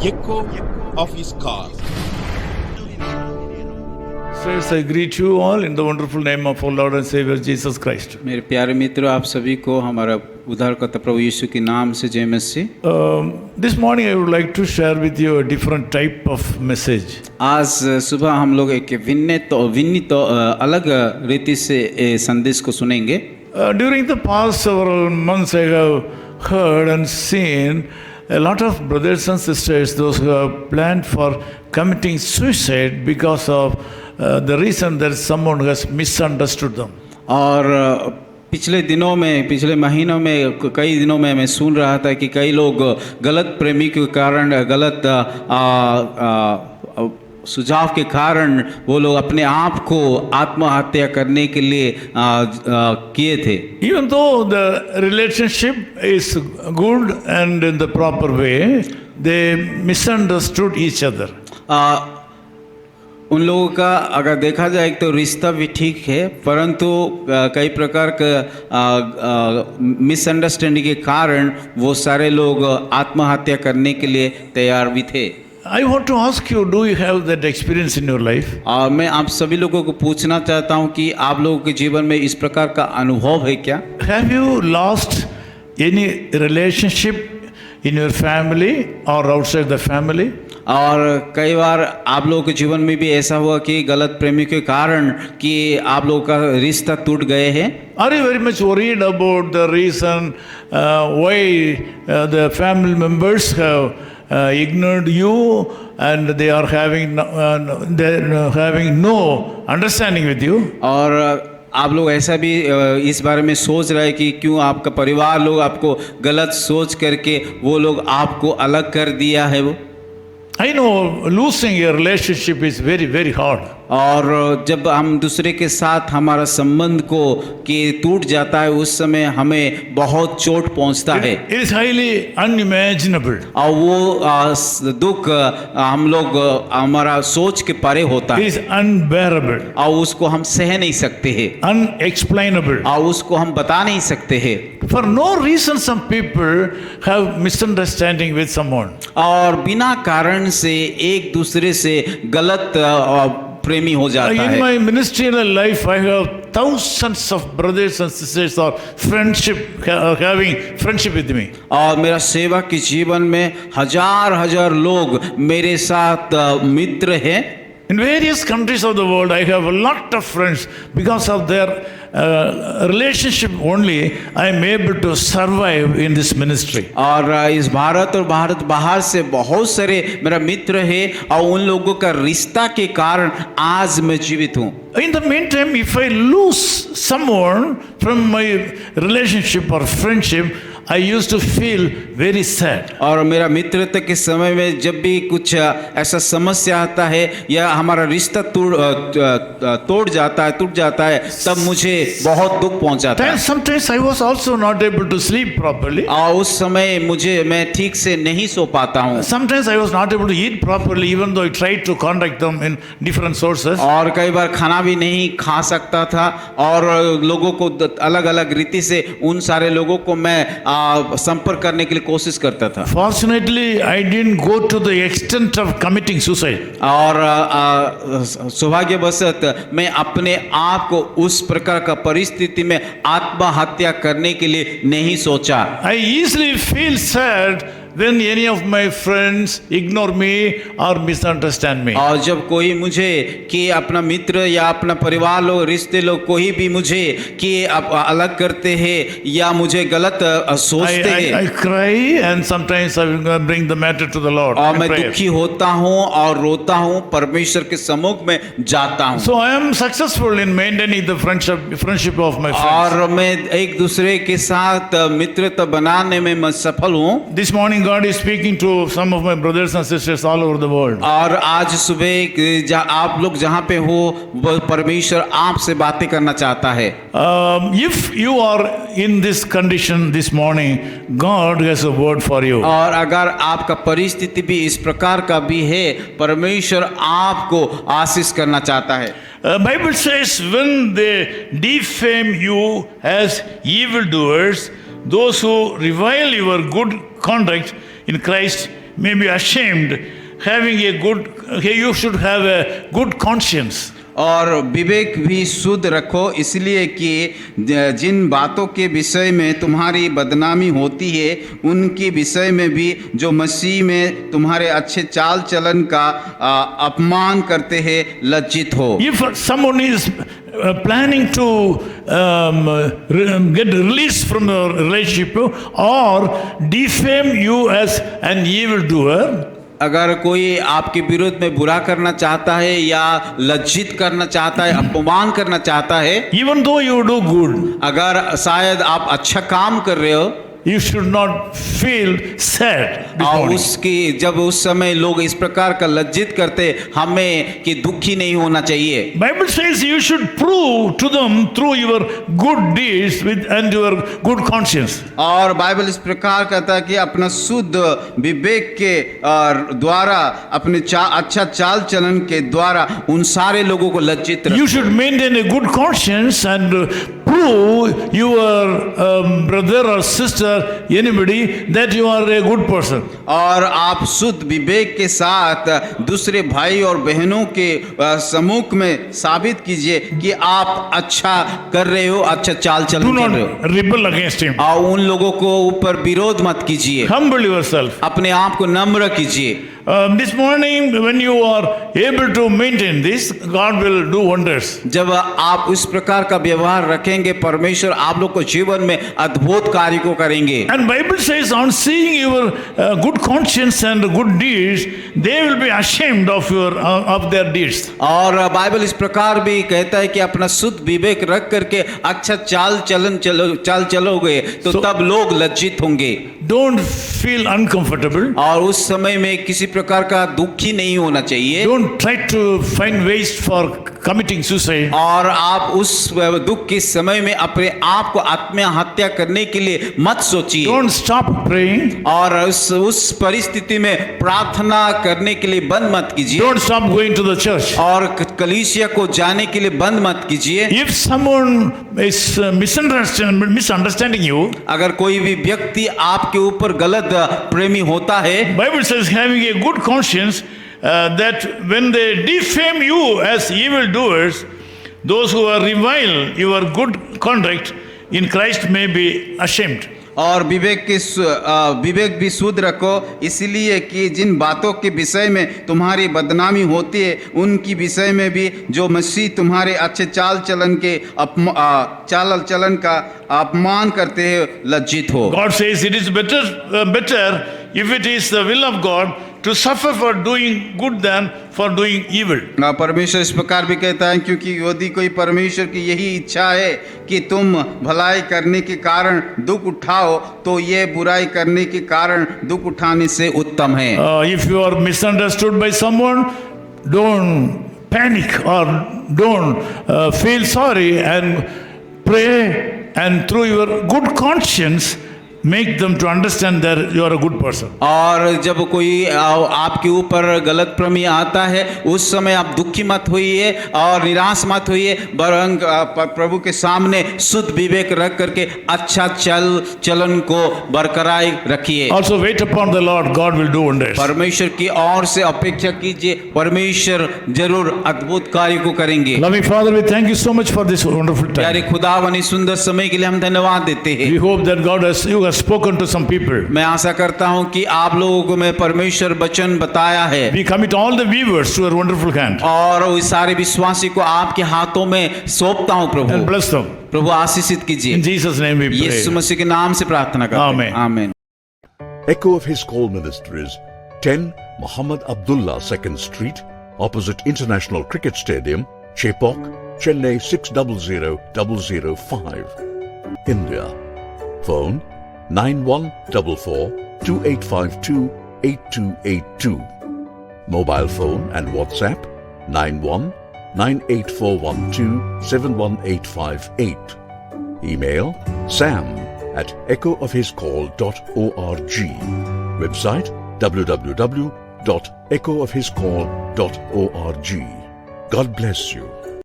echo of his call. Friends, I greet you all in the wonderful name of our Lord and Savior Jesus Christ. मेरे प्यारे मित्रों, आप सभी को हमारा उद्धारकर्ता प्रभु यीशु के नाम से जय मसीह। This morning I would like to share with you a different type of message. आज सुबह हम लोग एक विन्नीत अलग रीति से संदेश को सुनेंगे। During the past several months I have heard and seen a lot of brothers and sisters, those who have planned for committing suicide because of the reason that someone has misunderstood them. और पिछले महीनों में कई दिनों में मैं सुन रहा था कि कई लोग गलत प्रेमी के कारण गलत सुझाव के कारण वो लोग अपने आप को आत्महत्या करने के लिए किए थे। Even though the relationship is good and in the proper way, they misunderstood each other. उन लोगों का अगर देखा जाए तो रिश्ता भी ठीक है, परंतु कई प्रकार का मिसअंडरस्टैंडिंग के कारण वो सारे लोग आत्महत्या करने के लिए तैयार भी थे। I want to ask you, do you have that experience in your life? मैं आप सभी लोगों को पूछना चाहता हूं कि आप लोगों के जीवन में इस प्रकार का अनुभव है क्या? Have you lost any relationship in your family or outside the family? और कई बार आप लोगों के जीवन में भी ऐसा हुआ कि गलत प्रेमी के कारण कि आप लोगों का रिश्ता टूट गए हैं? Are you very much worried about the reason why the family members have ignored you and they are having no understanding with you? और आप लोग ऐसा भी इस बारे में सोच रहे हैं कि क्यों आपका परिवार लोग आपको गलत सोच करके वो लोग आपको अलग कर दिया है वो? I know losing a relationship is very, very hard. और जब हम दूसरे के साथ हमारा संबंध को कि टूट जाता है उस समय हमें बहुत चोट पहुंचता है। It is highly unimaginable. और वो दुख हम लोग हमारा सोच के परे होता It है is unbearable. और उसको हम सह नहीं सकते हैं Unexplainable. और उसको हम बता नहीं सकते हैं। For no reason some people have misunderstanding with someone. और बिना कारण से एक दूसरे से गलत प्रेमी हो जाता In है। my ministerial life, I have thousands of brothers and sisters or having friendship with me. और मेरा सेवा के जीवन में हजार लोग मेरे साथ मित्र हैं। In various countries of the world, I have a lot of friends. Because of their relationship only, I am able to survive in this ministry. और इस भारत और भारत बाहर से बहुत सारे मेरा मित्र है और उन लोगों का रिश्ता के कारण आज मैं जीवित हूँ। In the meantime, if I lose someone from my relationship or friendship, I used to feel very sad. और मेरा मित्रता के समय में जब भी कुछ ऐसा समस्या आता है या हमारा रिश्ता टूट जाता है तब मुझे बहुत दुख पहुंचाता है। Sometimes I was also not able to sleep properly. और उस समय मैं ठीक से नहीं सो पाता हूँ। Sometimes I was not able to eat properly, even though I tried to contact them in different sources. और कई बार खाना भी नहीं खा सकता था और लोगों को अलग रीति से उन सारे लोगों को मैं संपर्क करने के लिए कोशिश करता था। Fortunately, I didn't go to the extent of committing suicide. और सौभाग्यवशत मैं अपने आप को उस प्रकार का परिस्थिति में आत्महत्या करने के लिए नहीं सोचा। I easily feel sad when any of my friends ignore me or misunderstand me. और जब कोई मुझे कि अपना मित्र या अपना परिवार लोग रिश्ते लोग कोई भी मुझे कि अलग करते हैं या मुझे गलत सोचते हैं, I cry and sometimes I will bring the matter to the Lord. और in मैं prayer. दुखी होता हूँ और रोता हूँ, परमेश्वर के सम्मुख में जाता हूँ। So I am successful in maintaining the friendship of my friends. और मैं एक दूसरे के साथ मित्रता बनाने में मैं सफल हूँ। This morning God is speaking to some of my brothers and sisters all over the world. और आज सुबह आप लोग जहाँ पे हो वो परमेश्वर आपसे बातें करना चाहता है। If you are in this condition this morning, God has a word for you. और अगर आपका परिस्थिति भी इस प्रकार का भी है, परमेश्वर आपको आशीष करना चाहता है। Bible says when they defame you as evildoers, those who revile your good conduct in Christ may be ashamed, you should have a good conscience. और विवेक भी शुद्ध रखो, इसलिए कि जिन बातों के विषय में तुम्हारी बदनामी होती है उनके विषय में भी जो मसीह में तुम्हारे अच्छे चाल चलन का अपमान करते हैं लज्जित हो। If someone is planning to get released from a relationship or defame you as an evildoer, अगर कोई आपके विरोध में बुरा करना चाहता है या लज्जित करना चाहता है, अपमान करना चाहता है, even though you do good, अगर शायद आप अच्छा काम कर रहे हो, you should not feel sad. और उसकी जब उस समय लोग इस प्रकार का लज्जित करते, हमें कि दुखी नहीं होना चाहिए। Bible says you should prove to them through your good deeds and your good conscience. और बाइबल इस प्रकार कहता है कि अपना शुद्ध विवेक के द्वारा, अपने अच्छा चाल चलन के द्वारा उन सारे लोगों को लज्जित रखो। You should maintain a good conscience and prove your brother or sister, anybody, that you are a good person. और आप शुद्ध विवेक के साथ दूसरे भाई और बहनों के सम्मुख में साबित कीजिए कि आप अच्छा कर रहे हो, अच्छा चाल चलन कर रहे हो। Do not rebel against him. और उन लोगों को ऊपर विरोध मत कीजिए। Humble yourself. अपने आप को नम्र कीजिए। This morning, when you are able to maintain this, God will do wonders. जब आप इस प्रकार का व्यवहार रखेंगे, परमेश्वर आप लोग को जीवन में अद्भुत कार्य को करेंगे। And Bible says, on seeing your good conscience and good deeds, they will be ashamed of their deeds. और बाइबल इस प्रकार भी कहता है कि अपना शुद्ध विवेक रख करके अच्छा चाल चलोगे तो तब लोग लज्जित होंगे। Don't feel uncomfortable. और उस समय में किसी प्रकार का दुखी नहीं होना चाहिए। Don't try to find ways for committing suicide. और आप उस दुख के समय में अपने आप को आत्महत्या करने के लिए मत सोचिए। Don't stop praying. और उस परिस्थिति में प्रार्थना करने के लिए बंद मत कीजिए। Don't stop going to the church. और कलीसिया को जाने के लिए बंद मत कीजिए। If someone is misunderstanding you, अगर कोई भी व्यक्ति आपके ऊपर गलत प्रेमी होता है, Bible says having a good conscience, that when they defame you as evildoers, those who are revile your good conduct in Christ may be ashamed. और विवेक भी शुद्ध रखो, इसलिए कि जिन बातों के विषय में तुम्हारी बदनामी होती है उनकी विषय में भी जो मसीह तुम्हारे अच्छे चाल चलन का अपमान करते हैं लज्जित हो। God says it is better if it is the will of God to suffer for doing good than for doing evil. परमेश्वर इस प्रकार भी कहता है, क्योंकि यदि कोई परमेश्वर की यही इच्छा है कि तुम भलाई करने के कारण दुख उठाओ, तो ये बुराई करने के कारण दुख उठाने से उत्तम है। If you are misunderstood by someone, don't panic or don't feel sorry, and pray, and through your good conscience make them to understand that you are a good person. और जब कोई आपके ऊपर गलत प्रेमी आता है, उस समय आप दुखी मत होइए और निराश मत होइए, बरंग प्रभु के सामने शुद्ध विवेक रख करके अच्छा चलन को बरकरार रखिए। Also wait upon the Lord, God will do wonders. परमेश्वर की ओर से अपेक्षा कीजिए, परमेश्वर जरूर अद्भुत कार्य को करेंगे। Loving Father, we thank you so much for this wonderful time. प्यारे खुदावन, इस सुंदर समय के लिए हम धन्यवाद देते हैं। We hope that you have spoken to some people. मैं आशा करता हूं कि आप लोगों को मैं परमेश्वर वचन बताया है। We commit all the viewers to your wonderful hand. और उस सारे विश्वासी को आपके हाथों में सौंपता हूं प्रभु। And bless them. प्रभु आशीषित कीजिए। In Jesus' name we pray. यीशु मसीह के नाम से प्रार्थना करते हैं। Amen. आमीन। Echo of His Call Ministries, 10 Muhammad Abdullah 2nd Street, opposite International Cricket Stadium, Chepauk, Chennai 600005, India. Phone 9144-2852-8282. Mobile phone and WhatsApp 91-98412-71858. Email sam@echoofhiscall.org. Website www.echoofhiscall.org. God bless you.